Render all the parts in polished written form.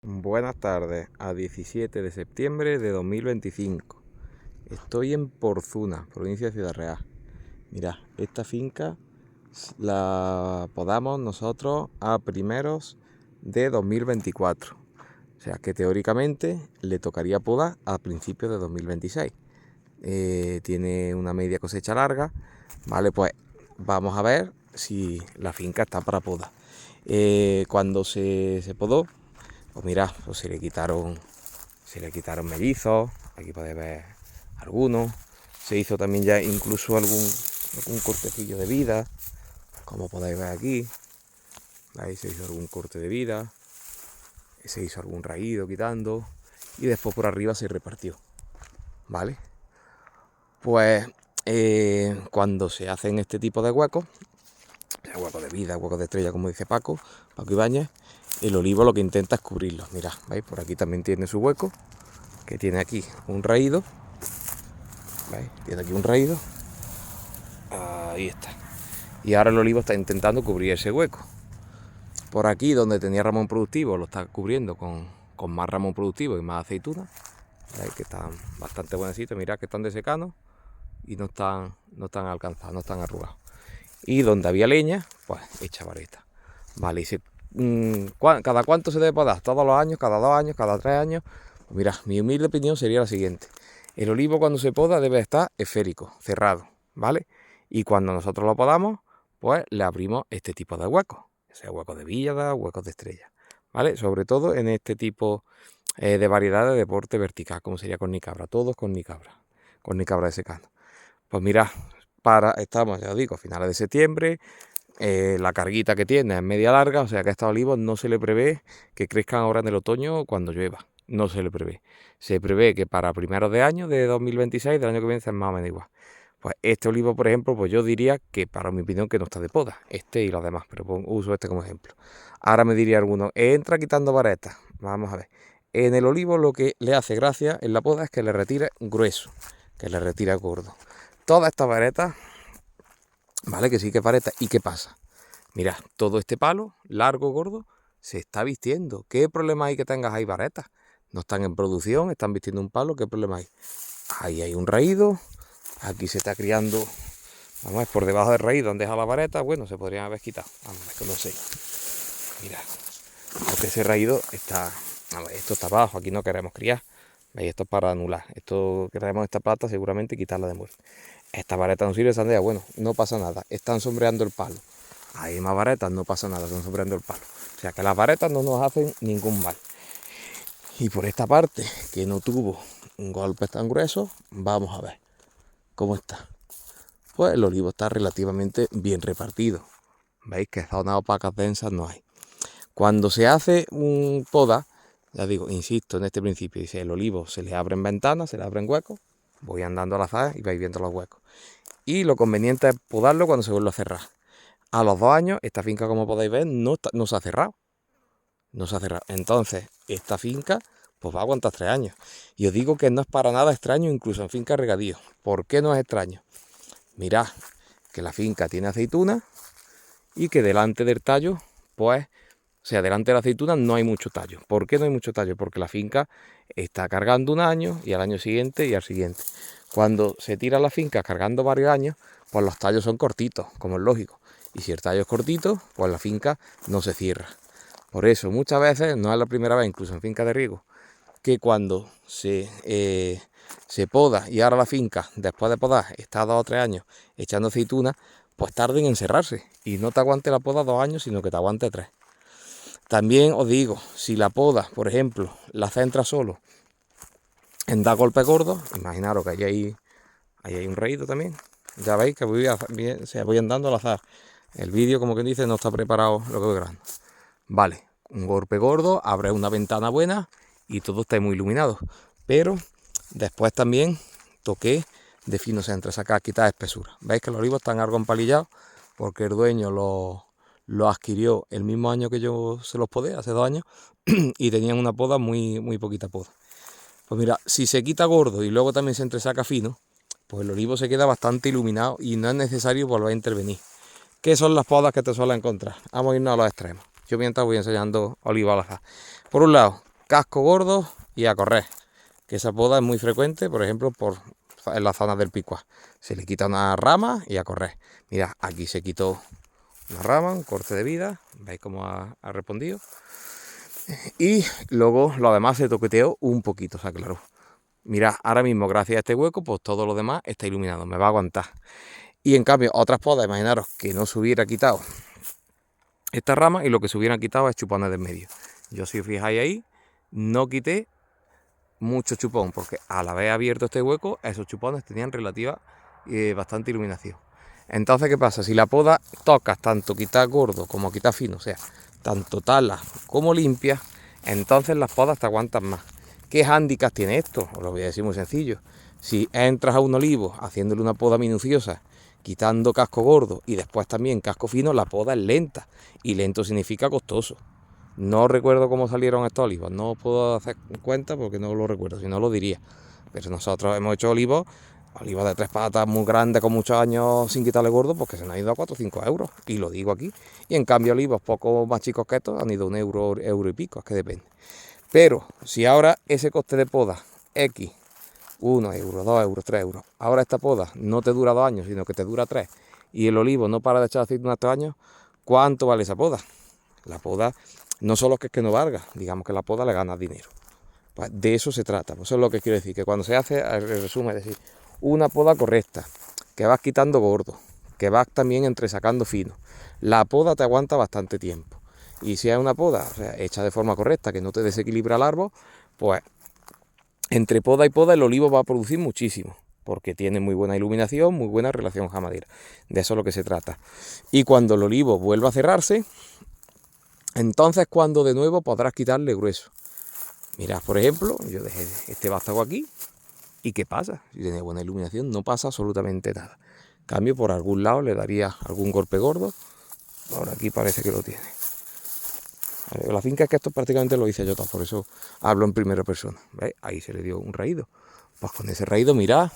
Buenas tardes, a 17 de septiembre de 2025. Estoy en Porzuna, provincia de Ciudad Real. Mirad, esta finca la podamos nosotros a primeros de 2024. O sea que teóricamente le tocaría podar a principios de 2026. Tiene una media cosecha larga. Vale, pues vamos a ver si la finca está para poda. Cuando se podó, pues mirad, pues se le quitaron mellizos, aquí podéis ver algunos. Se hizo también ya incluso algún cortecillo de vida, como podéis ver aquí. Ahí se hizo algún corte de vida, se hizo algún raído quitando, y después por arriba se repartió, ¿vale? Pues cuando se hacen este tipo de huecos, huecos de vida, huecos de estrella, como dice Paco Ibáñez, el olivo lo que intenta es cubrirlos. Mirad, ¿veis? Por aquí también tiene su hueco, que tiene aquí un raído. ¿Veis? Tiene aquí un raído. Ahí está. Y ahora el olivo está intentando cubrir ese hueco. Por aquí, donde tenía ramón productivo, lo está cubriendo con más ramón productivo y más aceitunas. ¿Veis? Que están bastante buenecitos. Mirad que están desecados y no están alcanzados, no están arrugados. Y donde había leña, pues echa vareta. Vale, y ¿cada cuánto se debe podar? ¿Todos los años? ¿Cada 2 años? ¿Cada 3 años? Pues mira, mi humilde opinión sería la siguiente. El olivo cuando se poda debe estar esférico, cerrado, ¿vale? Y cuando nosotros lo podamos, pues le abrimos este tipo de huecos. Sea huecos de villada, huecos de estrella, ¿vale? Sobre todo en este tipo de variedades de porte vertical, como sería cornicabra. Todos cornicabra de secano. Pues mira, estamos, ya os digo, a finales de septiembre. La carguita que tiene es media larga, o sea que a estos olivos no se le prevé que crezcan ahora en el otoño cuando llueva. No se le prevé. Se prevé que para primeros de año, de 2026, del año que viene, sea más o menos igual. Pues este olivo, por ejemplo, pues yo diría que, para mi opinión, que no está de poda. Este y los demás, pero uso este como ejemplo. Ahora me diría alguno, entra quitando varetas. Vamos a ver. En el olivo lo que le hace gracia en la poda es que le retira grueso, que le retira gordo. Todas estas varetas, vale, que sí que es vareta. ¿Y qué pasa? Mira, todo este palo, largo, gordo, se está vistiendo. ¿Qué problema hay que tengas ahí varetas? No están en producción, están vistiendo un palo, ¿qué problema hay? Ahí hay un raído, aquí se está criando, vamos a ver, por debajo del raído donde deja la vareta, bueno, se podrían haber quitado, vamos a ver, que no sé. Mira, porque ese raído está, a ver, esto está abajo, aquí no queremos criar. ¿Veis? Esto es para anular. Esto queremos esta plata, seguramente quitarla de muerte. Esta vareta no sirve, sandía, bueno, no pasa nada, están sombreando el palo. Hay más varetas, no pasa nada, están sombreando el palo. O sea que las varetas no nos hacen ningún mal. Y por esta parte, que no tuvo un golpe tan grueso, vamos a ver cómo está. Pues el olivo está relativamente bien repartido. ¿Veis? Que zonas opacas densas no hay. Cuando se hace un poda, ya digo, insisto en este principio, dice el olivo se le abren ventanas, se le abren huecos, voy andando al azar y vais viendo los huecos. Y lo conveniente es podarlo cuando se vuelve a cerrar. A los 2 años, esta finca, como podéis ver, no se ha cerrado. No se ha cerrado. Entonces, esta finca pues va a aguantar 3 años. Y os digo que no es para nada extraño, incluso en finca regadío. ¿Por qué no es extraño? Mirad que la finca tiene aceituna y que delante del tallo, pues, o sea, delante de la aceituna no hay mucho tallo. ¿Por qué no hay mucho tallo? Porque la finca está cargando un año y al año siguiente y al siguiente. Cuando se tira la finca cargando varios años, pues los tallos son cortitos, como es lógico. Y si el tallo es cortito, pues la finca no se cierra. Por eso muchas veces, no es la primera vez, incluso en finca de riego, que cuando se poda y ahora la finca, después de podar, está 2 o 3 años echando aceituna, pues tarden en cerrarse. Y no te aguante la poda 2 años, sino que te aguante 3. También os digo, si la poda, por ejemplo, la centra solo en dar golpes gordos, imaginaros que ahí hay un raído también. Ya veis que voy andando al azar. El vídeo, como quien dice, no está preparado lo que voy grabando. Vale, un golpe gordo, abre una ventana buena y todo está muy iluminado. Pero después también toqué de fino centro, sacar, quitar espesura. Veis que los olivos están algo empalillados porque el dueño lo adquirió el mismo año que yo se los podé, hace 2 años, y tenían una poda muy poquita poda. Pues mira, si se quita gordo y luego también se entresaca fino, pues el olivo se queda bastante iluminado y no es necesario volver a intervenir. ¿Qué son las podas que te suelen encontrar? Vamos a irnos a los extremos. Yo mientras voy enseñando olivo al azar. Por un lado, casco gordo y a correr. Que esa poda es muy frecuente, por ejemplo, en la zona del picuá. Se le quita una rama y a correr. Mira, aquí se quitó una rama, un corte de vida. ¿Veis cómo ha respondido? Y luego lo demás se toqueteó un poquito, se aclaró. Mira, ahora mismo, gracias a este hueco, pues todo lo demás está iluminado, me va a aguantar. Y en cambio, otras podas, imaginaros que no se hubiera quitado esta rama y lo que se hubieran quitado es chupones de medio. Yo, si os fijáis ahí, no quité mucho chupón, porque al haber abierto este hueco, esos chupones tenían relativa bastante iluminación. Entonces, ¿qué pasa? Si la poda tocas tanto quitar gordo como quitar fino, o sea, tanto tala como limpia, entonces las podas te aguantan más. ¿Qué hándicap tiene esto? Os lo voy a decir muy sencillo. Si entras a un olivo haciéndole una poda minuciosa, quitando casco gordo y después también casco fino, la poda es lenta. Y lento significa costoso. No recuerdo cómo salieron estos olivos, no puedo hacer cuenta porque no lo recuerdo, si no lo diría. Pero nosotros hemos hecho olivos de 3 patas muy grandes con muchos años sin quitarle gordo, porque se nos ha ido a 4 o 5 euros, y lo digo aquí. Y en cambio olivos poco más chicos que estos han ido a 1 euro, euro y pico, es que depende. Pero si ahora ese coste de poda X, 1 euro, 2 euros, 3 euros, ahora esta poda no te dura 2 años, sino que te dura 3, y el olivo no para de echar aceite estos años, ¿cuánto vale esa poda? La poda no solo es que no valga, digamos que la poda le gana dinero. Pues de eso se trata, pues eso es lo que quiero decir, que cuando se hace, el resumen es decir, una poda correcta, que vas quitando gordo, que vas también entresacando fino, la poda te aguanta bastante tiempo. Y si es una poda, o sea, hecha de forma correcta, que no te desequilibra el árbol, pues entre poda y poda el olivo va a producir muchísimo, porque tiene muy buena iluminación, muy buena relación hoja-madera. De eso es lo que se trata. Y cuando el olivo vuelva a cerrarse, entonces cuando de nuevo podrás quitarle grueso. Mirad, por ejemplo, yo dejé este vástago aquí, ¿y qué pasa? Si tiene buena iluminación no pasa absolutamente nada. En cambio, por algún lado le daría algún golpe gordo. Ahora aquí parece que lo tiene. La finca es que esto prácticamente lo hice yo todo, por eso hablo en primera persona. ¿Veis? Ahí se le dio un raído. Pues con ese raído, mirad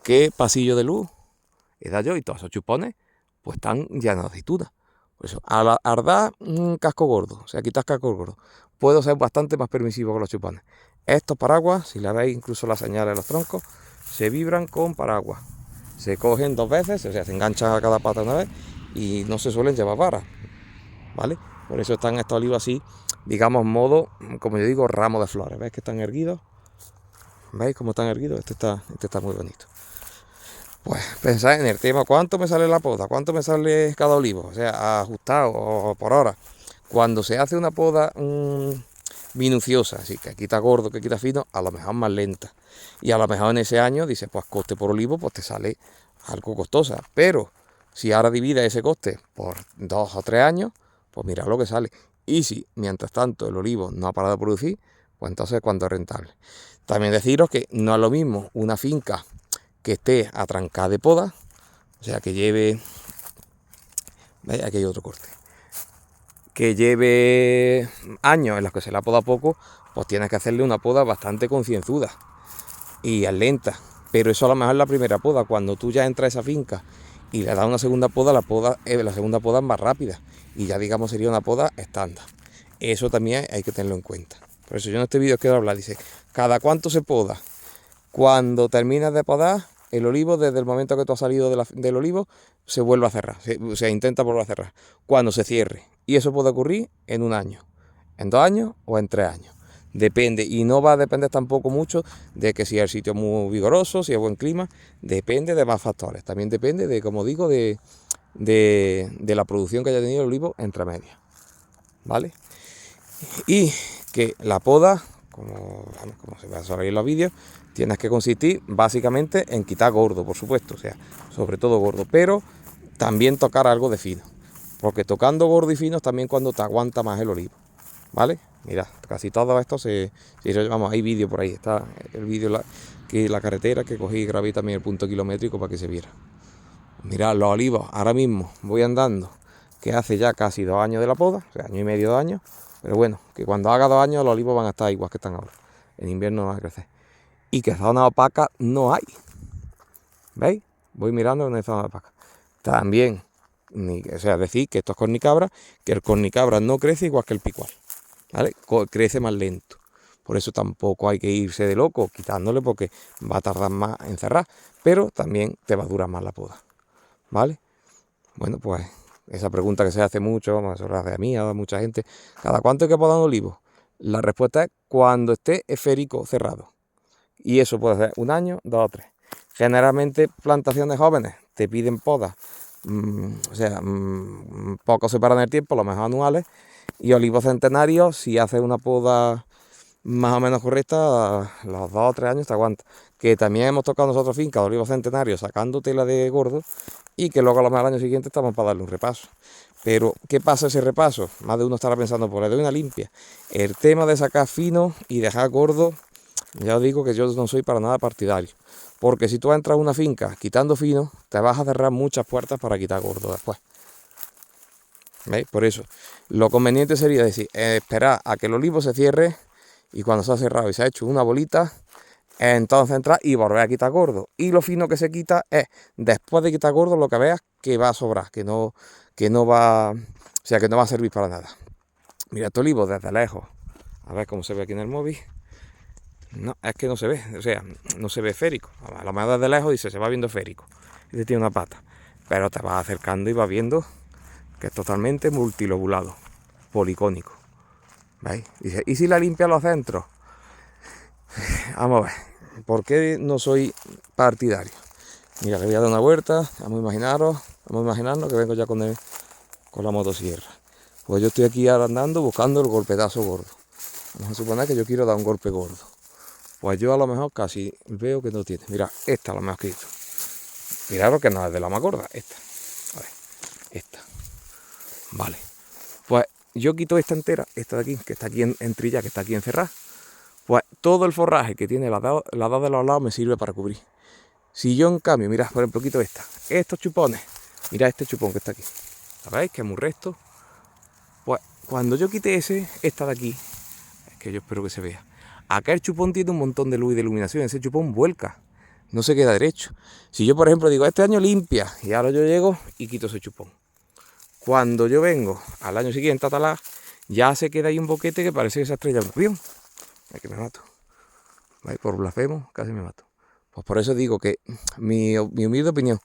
qué pasillo de luz he dado yo, y todos esos chupones pues están llenos de aceitunas. Por eso, al dar un casco gordo, o sea, quitas casco gordo, puedo ser bastante más permisivo con los chupones. Estos paraguas, si le veis incluso las señales de los troncos, se vibran con paraguas. Se cogen 2 veces, o sea, se enganchan a cada pata una vez y no se suelen llevar varas, ¿vale? Por eso están estos olivos así, digamos, modo, como yo digo, ramo de flores. ¿Veis que están erguidos? ¿Veis cómo están erguidos? Este está muy bonito. Pues pensad en el tema, ¿cuánto me sale la poda? ¿Cuánto me sale cada olivo? O sea, ajustado o por hora. Cuando se hace una poda minuciosa, así que quita gordo, que quita fino, a lo mejor más lenta. Y a lo mejor en ese año, dice, pues coste por olivo, pues te sale algo costosa. Pero si ahora divide ese coste por 2 o 3 años, pues mira lo que sale. Y si, mientras tanto, el olivo no ha parado de producir, pues entonces cuánto es rentable. También deciros que no es lo mismo una finca que esté atrancada de poda, o sea, que lleve, ¿veis? Aquí hay otro corte, que lleve años en los que se la poda poco, pues tienes que hacerle una poda bastante concienzuda y es lenta, pero eso a lo mejor es la primera poda. Cuando tú ya entras a esa finca y le das una segunda poda, la segunda poda es más rápida y ya digamos sería una poda estándar. Eso también hay que tenerlo en cuenta. Por eso yo en este vídeo quiero hablar, dice, ¿cada cuánto se poda? Cuando terminas de podar, el olivo, desde el momento que tú has salido del olivo, se vuelve a cerrar, se intenta volver a cerrar, cuando se cierre. Y eso puede ocurrir en 1 año, en 2 años o en 3 años. Depende, y no va a depender tampoco mucho de que si el sitio es muy vigoroso, si es buen clima, depende de más factores. También depende de, como digo, de la producción que haya tenido el olivo entre medias, ¿vale? Y que la poda, como se va a saber en los vídeos, tienes que consistir básicamente en quitar gordo, por supuesto, o sea, sobre todo gordo, pero también tocar algo de fino, porque tocando gordo y fino es también cuando te aguanta más el olivo, ¿vale? Mira, casi todo esto vamos, hay vídeo por ahí, está el vídeo, la carretera que cogí y grabé también el punto kilométrico para que se viera. Mirad, los olivos, ahora mismo voy andando, que hace ya casi 2 años de la poda, o sea, 1 año y medio, 2 años, pero bueno, que cuando haga 2 años los olivos van a estar igual que están ahora, en invierno no van a crecer. Y que zona opaca no hay. ¿Veis? Voy mirando donde hay zona opaca. También, o sea, decir que esto es cornicabra, que el cornicabra no crece igual que el picual. ¿vale? Crece más lento. Por eso tampoco hay que irse de loco quitándole porque va a tardar más en cerrar, pero también te va a durar más la poda, ¿vale? Bueno, pues esa pregunta que se hace mucho, vamos, se la hace a mí, a mucha gente, ¿cada cuánto hay que podar un olivo? La respuesta es cuando esté esférico cerrado. Y eso puede ser 1 año, 2 o 3. Generalmente plantaciones jóvenes te piden podas, poco separan el tiempo, lo mejor anuales, y olivos centenarios, si haces una poda más o menos correcta, los 2 o 3 años te aguanta. Que también hemos tocado nosotros fincas de olivos centenarios sacando tela de gordo y que luego a lo mejor al año siguiente estamos para darle un repaso. Pero, ¿qué pasa ese repaso? Más de uno estará pensando, pues le doy una limpia. El tema de sacar fino y dejar gordo, ya os digo que yo no soy para nada partidario. Porque si tú entras a una finca quitando fino, te vas a cerrar muchas puertas para quitar gordo después. ¿Veis? Por eso, lo conveniente sería decir, esperar a que el olivo se cierre y cuando se ha cerrado y se ha hecho una bolita, entonces entrar y volver a quitar gordo. Y lo fino que se quita es, después de quitar gordo, lo que veas que va a sobrar, que no va, o sea, que no va a servir para nada. Mira, este olivo desde lejos, a ver cómo se ve aquí en el móvil. No, es que no se ve, o sea, no se ve esférico. A lo mejor desde lejos dice, se va viendo esférico. Este tiene una pata. Pero te vas acercando y vas viendo que es totalmente multilobulado, policónico. ¿Veis? Dice, ¿y si la limpia los centros? Vamos a ver, ¿por qué no soy partidario? Mira, le voy a dar una vuelta, vamos a imaginarnos que vengo ya con la motosierra. Pues yo estoy aquí ahora andando buscando el golpetazo gordo. Vamos a suponer que yo quiero dar un golpe gordo. Pues yo a lo mejor casi veo que no tiene. Mira, esta la más escrito. Miraros que no es de la más gorda, esta. A ver, esta. Vale. Pues yo quito esta entera, esta de aquí, que está aquí en trilla, que está aquí encerrada. Pues todo el forraje que tiene la dos de los lados me sirve para cubrir. Si yo en cambio, mirad por ejemplo, quito estos chupones, mirad este chupón que está aquí, ¿sabéis? Que es muy recto. Pues cuando yo quite esta de aquí, es que yo espero que se vea, acá el chupón tiene un montón de luz y de iluminación, ese chupón vuelca, no se queda derecho. Si yo por ejemplo digo, este año limpia, y ahora yo llego y quito ese chupón. Cuando yo vengo al año siguiente a talar, ya se queda ahí un boquete que parece que se ha estrellado un avión. Es que me mato. ¿Veis? Por blasfemo casi me mato. Pues por eso digo que mi humilde opinión,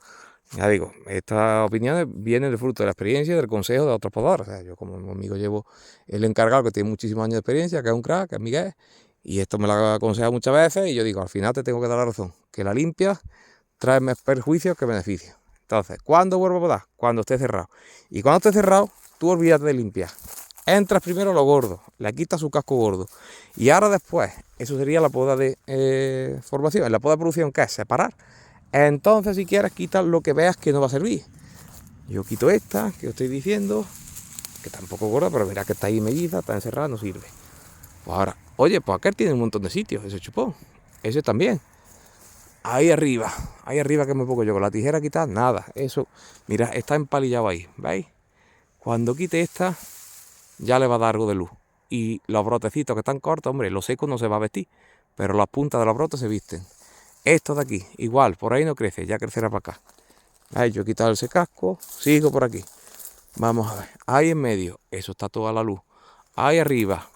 ya digo, estas opiniones vienen de fruto de la experiencia y del consejo de otros podadores. O sea, yo como amigo llevo el encargado que tiene muchísimos años de experiencia, que es un crack, que es Miguel, y esto me lo ha aconsejado muchas veces y yo digo, al final te tengo que dar la razón, que la limpia trae más perjuicios que beneficios. Entonces, ¿cuándo vuelvo a podar? Cuando esté cerrado. Y cuando esté cerrado, tú olvídate de limpiar. Entras primero a lo gordo, le quitas su casco gordo. Y ahora después, eso sería la poda de formación. La poda de producción, ¿qué es? Separar. Entonces, si quieres, quitar lo que veas que no va a servir. Yo quito esta, que os estoy diciendo, que tampoco es gorda, pero verás que está ahí medida, está encerrada, no sirve. Pues ahora, oye, pues aquel tiene un montón de sitios, ese chupón. Ese también. Ahí arriba que me pongo yo con la tijera a quitar, nada. Eso, mira, está empalillado ahí, ¿veis? Cuando quite esta, ya le va a dar algo de luz. Y los brotecitos que están cortos, hombre, lo seco no se va a vestir, pero las puntas de los brotes se visten. Esto de aquí, igual, por ahí no crece, ya crecerá para acá. Ahí yo he quitado ese casco, sigo por aquí. Vamos a ver, ahí en medio, eso está toda la luz. Ahí arriba,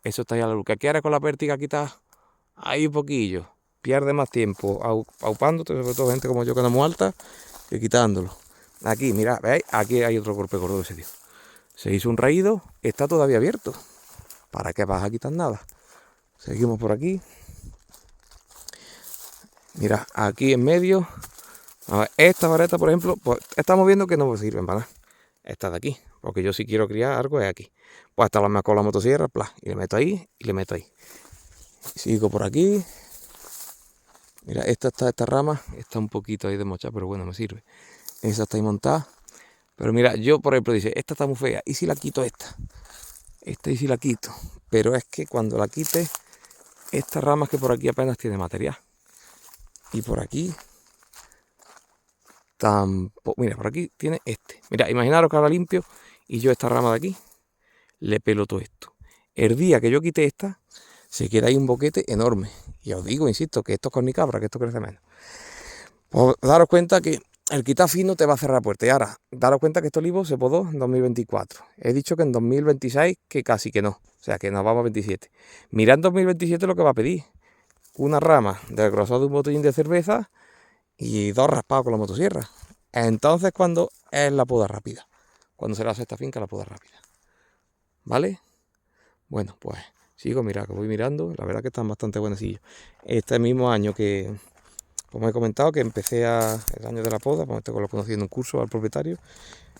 eso está ya la luz. ¿Qué quieres con la pértiga quitar? Ahí un poquillo. Pierde más tiempo aupándote, sobre todo gente como yo que no es muy alta, que quitándolo. Aquí, mira, ¿veis? Aquí hay otro golpe gordo de ese tío. Se hizo un raído, está todavía abierto. ¿Para qué vas a quitar nada? Seguimos por aquí. Mira, aquí en medio. A ver, esta vareta, por ejemplo, pues estamos viendo que no sirven para nada. Esta de aquí, porque yo si quiero criar algo es aquí. Pues esta la con la motosierra, y le meto ahí, y le meto ahí. Sigo por aquí. Mira, esta rama está un poquito ahí desmochada, pero bueno, me sirve. Esa está ahí montada. Pero mira, yo por ejemplo dice, esta está muy fea. ¿Y si la quito esta? Esta y si la quito. Pero es que cuando la quite, estas ramas que por aquí apenas tiene material. Y por aquí tampoco. Mira, por aquí tiene este. Mira, imaginaros que ahora limpio y yo esta rama de aquí le pelo todo esto. El día que yo quite esta, se queda ahí un boquete enorme. Y os digo, insisto, que esto es cornicabra, que esto crece menos. Pues daros cuenta que el quitar fino te va a cerrar puertas. Y ahora, daros cuenta que este olivo se podó en 2024. He dicho que en 2026 que casi que no. O sea, que nos vamos a 27. Mirad en 2027 lo que va a pedir. Una rama del grosor de un botellín de cerveza y 2 raspados con la motosierra. Entonces, cuando es la poda rápida. Cuando se le hace esta finca, la poda rápida. ¿Vale? Bueno, pues sigo, mira, que voy mirando. La verdad que están bastante buenecillos. Este mismo año que, como he comentado, que empecé el año de la poda, pues esto lo conocí en un curso al propietario,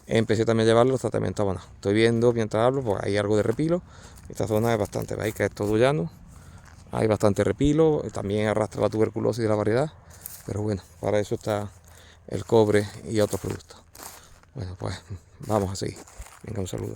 empecé también a llevar los tratamientos. Bueno, estoy viendo mientras hablo, pues hay algo de repilo. Esta zona es bastante, veis que es todo llano, hay bastante repilo, también arrastra la tuberculosis de la variedad, pero bueno, para eso está el cobre y otros productos. Bueno, pues vamos a seguir. Venga, un saludo.